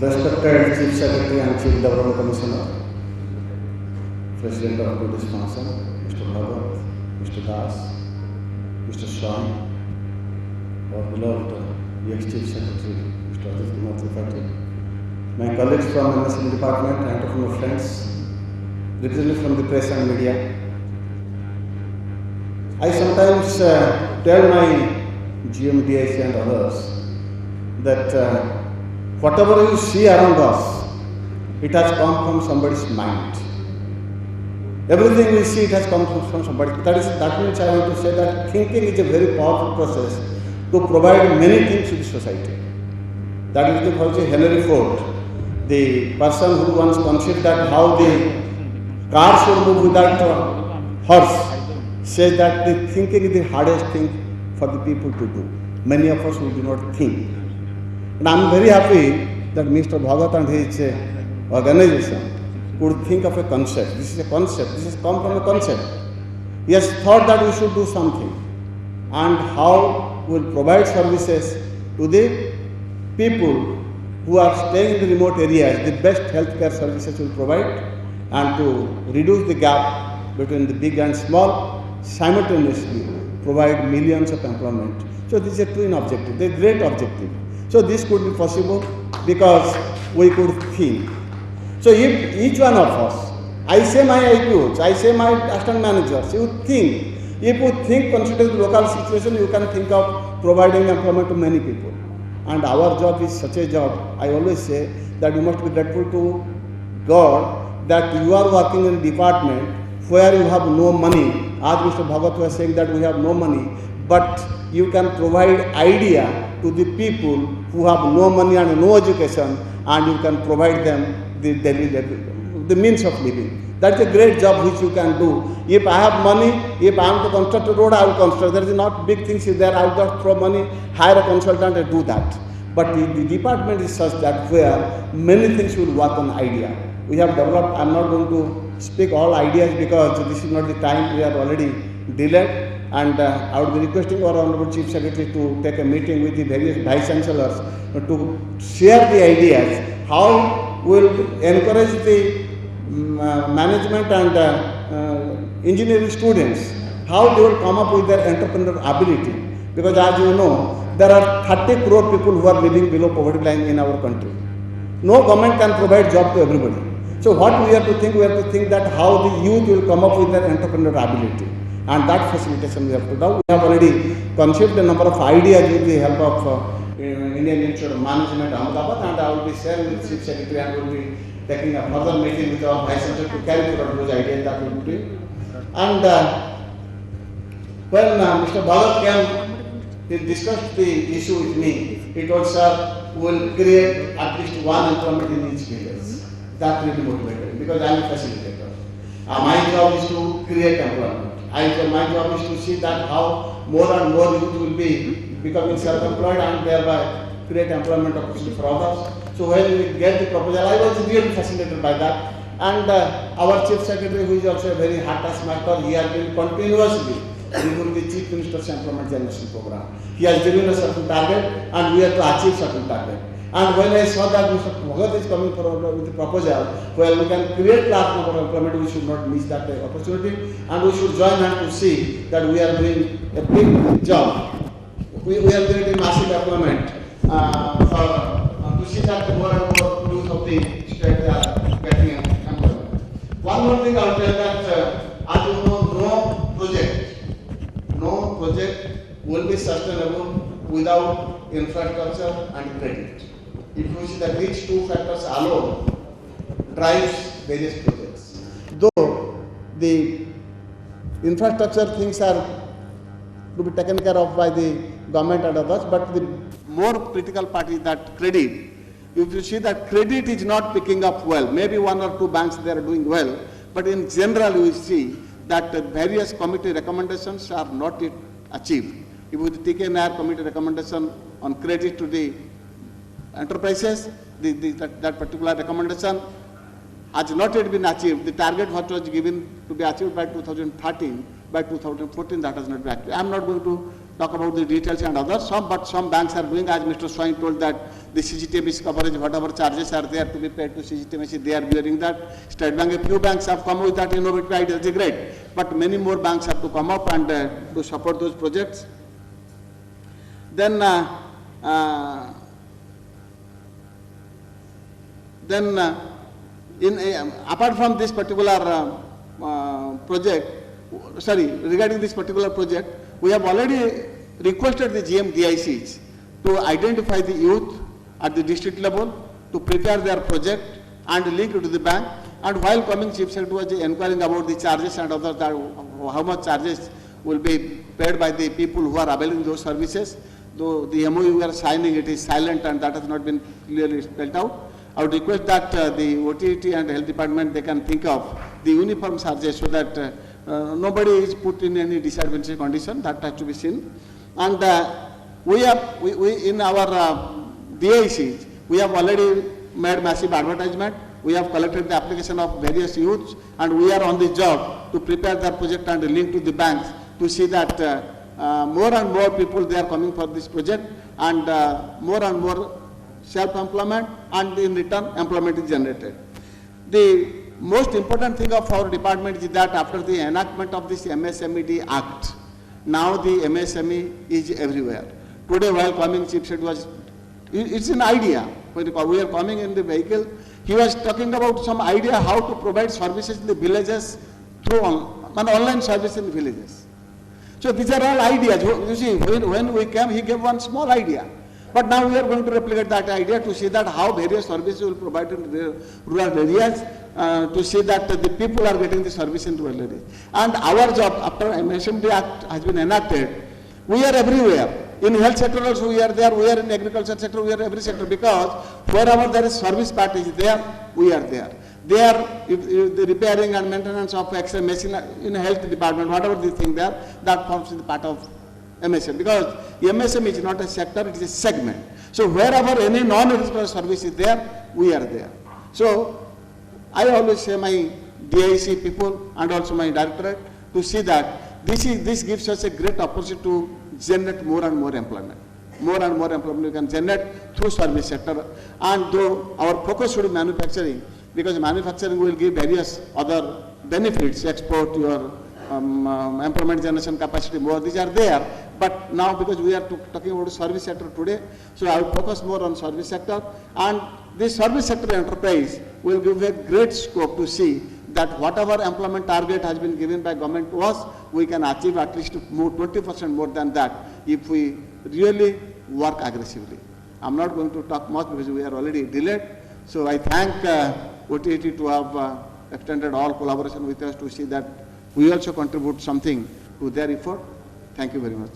Respected Chief Secretary and Chief Development Commissioner, President of British Council, Mr. Bhagat, Mr. Das, Mr. Swan, our beloved ex-Chief Secretary, Mr. Ajit Kumar Tripathi, my colleagues from MSN Department, entrepreneur friends, representatives from the press and media. I sometimes tell my GMDIC and others that whatever you see around us, it has come from somebody's mind. Everything we see, it has come from somebody. That means I want to say that thinking is a very powerful process to provide many things to the society. That is the cause of Henry Ford, the person who once conceived that how the car should move without a horse, says that the thinking is the hardest thing for the people to do. Many of us who do not think. And I am very happy that Mr. Bhagat and his organization could think of a concept. This is a concept. This has come from a concept. He has thought that we should do something, and how we will provide services to the people who are staying in the remote areas. The best healthcare services will provide, and to reduce the gap between the big and small, simultaneously provide millions of employment. So this is a twin objective, a great objective. So this could be possible because we could think. So if each one of us, I say my IQs, I say my assistant managers, you think. If you think considering the local situation, you can think of providing employment to many people. And our job is such a job. I always say that you must be grateful to God that you are working in a department where you have no money. As Mr. Bhagat was saying that we have no money, but you can provide idea to the people who have no money and no education, and you can provide them the daily the means of living. That's a great job which you can do. If I have money, if I am to construct a road, I will construct. There is not big things there. I will just throw money, hire a consultant and do that. But the department is such that where many things will work on idea. We have developed, I am not going to speak all ideas because this is not the time, we are already delayed. And I would be requesting our Honorable Chief Secretary to take a meeting with the various Vice Chancellors to share the ideas, how we will encourage the management and engineering students, how they will come up with their entrepreneurial ability. Because as you know, there are 30 crore people who are living below poverty line in our country. No government can provide job to everybody. So what we have to think, we have to think that how the youth will come up with their entrepreneurial ability. And that facilitation we have to do. We have already conceived a number of ideas with the help of Indian Institute of Management, Ahmedabad, and I will be sharing with the Chief Secretary and will be taking a further meeting with our Vice Chancellor to carry forward those ideas that we will do. And when Mr. Bhagat came, he discussed the issue with me. He told, sir, we will create at least one employment in each village. That really motivated because I am a facilitator. My job is to create employment. My job is to see that how more and more youth will be becoming self-employed and thereby create employment opportunity for others. So when we get the proposal, I was really fascinated by that. And our Chief Secretary, who is also a very hard taskmaster, he has been continuously reviewing the Chief Minister's Employment Generation Program. He has given a certain target and we have to achieve certain target. And when I saw that Mr. Bhagat is coming forward with a proposal where we can create large number of employment, we should not miss that opportunity, and we should join hands to see that we are doing a big job. We are creating massive employment to see that more and more youth of the state are getting employment. One more thing I will tell that as you know, no project will be sustainable without infrastructure and credit. If you see that these two factors alone drives various projects. Though the infrastructure things are to be taken care of by the government and others, but the more critical part is that credit. If you see that credit is not picking up well, maybe one or two banks they are doing well, but in general you will see that various committee recommendations are not yet achieved. If you take an committee recommendation on credit to the enterprises, that particular recommendation has not yet been achieved. The target what was given to be achieved by 2013, by 2014 that has not been achieved. I am not going to talk about the details and others. But some banks are doing, as Mr. Swain told, that the CGTMSE coverage, whatever charges are there to be paid to CGTMSE, they are bearing that. State Bank, a few banks have come with that innovative idea, that's great. But many more banks have to come up and to support those projects. Then apart from this particular project, regarding this particular project, we have already requested the GMDICs to identify the youth at the district level, to prepare their project and link it to the bank. And while coming, Chief Secretary was inquiring about the charges and others, how much charges will be paid by the people who are availing those services. Though the MOU we are signing, it is silent and that has not been clearly spelled out. I would request that the OTT and Health Department, they can think of the uniform charges so that nobody is put in any disadvantageous condition. That has to be seen. And we in our DICs, we have already made massive advertisement. We have collected the application of various youths, and we are on the job to prepare their project and link to the banks to see that more and more people, they are coming for this project, and more and more self-employment, and in return employment is generated. The most important thing of our department is that after the enactment of this MSMED Act, now the MSME is everywhere. Today while coming, Chief Secretary was, it's an idea. When we are coming in the vehicle, he was talking about some idea how to provide services in the villages through an online service in the villages. So these are all ideas. You see, when we came, he gave one small idea. But now we are going to replicate that idea to see that how various services will provide in the rural areas, to see that the people are getting the service in rural areas. And our job, after MSMED Act has been enacted, we are everywhere. In health sector also we are there, we are in agriculture sector, we are every sector, because wherever there is service part is there, we are there. There, if the repairing and maintenance of X-ray machine in health department, whatever the thing there, that forms the part of MSM, because MSM is not a sector, it is a segment. So wherever any non-municipal service is there, we are there. So I always say my DIC people and also my directorate to see that this gives us a great opportunity to generate more and more employment. More and more employment we can generate through service sector. And though our focus should be manufacturing, because manufacturing will give various other benefits, export, your employment generation capacity, more, these are there. But now because we are talking about service sector today, so I will focus more on service sector. And this service sector enterprise will give a great scope to see that whatever employment target has been given by government to us, we can achieve at least more 20% more than that if we really work aggressively. I'm not going to talk much because we are already delayed. So I thank OTT to have extended all collaboration with us to see that we also contribute something to their effort. Thank you very much.